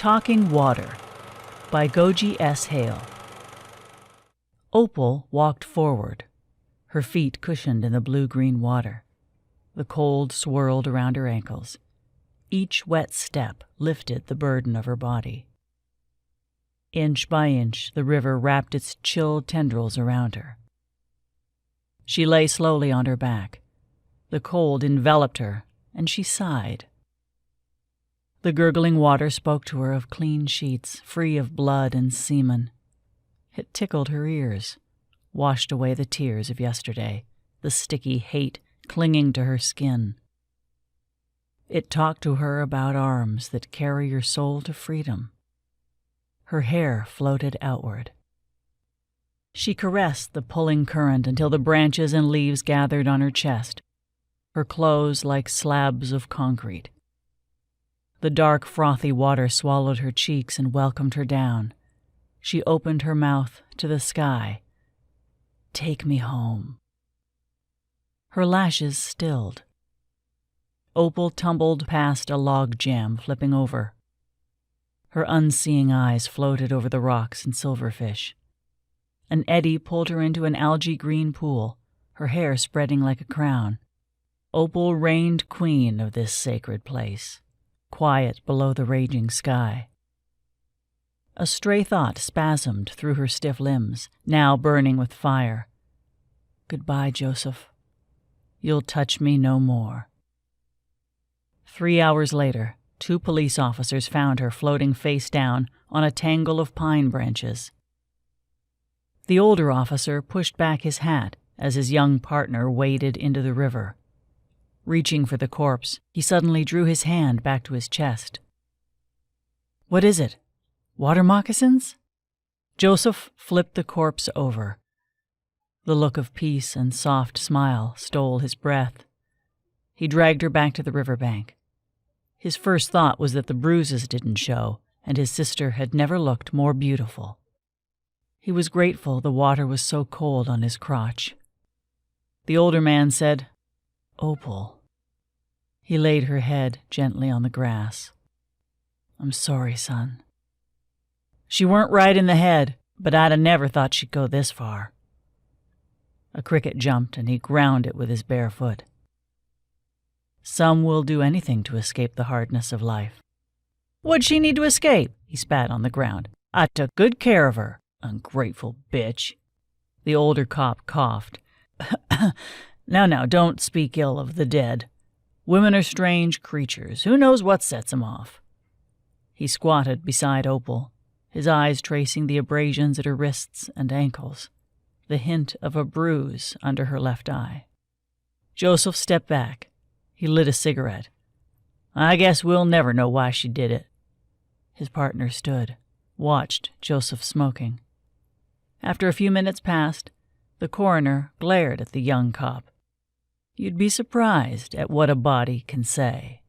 Talking Water by Gogi S. Hale. Opal walked forward, her feet cushioned in the blue-green water. The cold swirled around her ankles. Each wet step lifted the burden of her body. Inch by inch, the river wrapped its chill tendrils around her. She lay slowly on her back. The cold enveloped her, and she sighed. The gurgling water spoke to her of clean sheets, free of blood and semen. It tickled her ears, washed away the tears of yesterday, the sticky hate clinging to her skin. It talked to her about arms that carry your soul to freedom. Her hair floated outward. She caressed the pulling current until the branches and leaves gathered on her chest, her clothes like slabs of concrete. The dark, frothy water swallowed her cheeks and welcomed her down. She opened her mouth to the sky. "Take me home." Her lashes stilled. Opal tumbled past a log jam, flipping over. Her unseeing eyes floated over the rocks and silverfish. An eddy pulled her into an algae-green pool, her hair spreading like a crown. Opal reigned queen of this sacred place, quiet below the raging sky. A stray thought spasmed through her stiff limbs, now burning with fire. "Goodbye, Joseph. You'll touch me no more." 3 hours later, 2 police officers found her floating face down on a tangle of pine branches. The older officer pushed back his hat as his young partner waded into the river. Reaching for the corpse, he suddenly drew his hand back to his chest. "What is it? Water moccasins?" Joseph flipped the corpse over. The look of peace and soft smile stole his breath. He dragged her back to the riverbank. His first thought was that the bruises didn't show, and his sister had never looked more beautiful. He was grateful the water was so cold on his crotch. The older man said, "Opal." He laid her head gently on the grass. "I'm sorry, son. She weren't right in the head, but I'd 'a never thought she'd go this far." A cricket jumped, and he ground it with his bare foot. "Some will do anything to escape the hardness of life." "What'd she need to escape?" He spat on the ground. "I took good care of her, ungrateful bitch." The older cop coughed. Now, don't speak ill of the dead. Women are strange creatures. Who knows what sets them off?" He squatted beside Opal, his eyes tracing the abrasions at her wrists and ankles, the hint of a bruise under her left eye. Joseph stepped back. He lit a cigarette. "I guess we'll never know why she did it." His partner stood, watched Joseph smoking. After a few minutes passed, the coroner glared at the young cop. "You'd be surprised at what a body can say."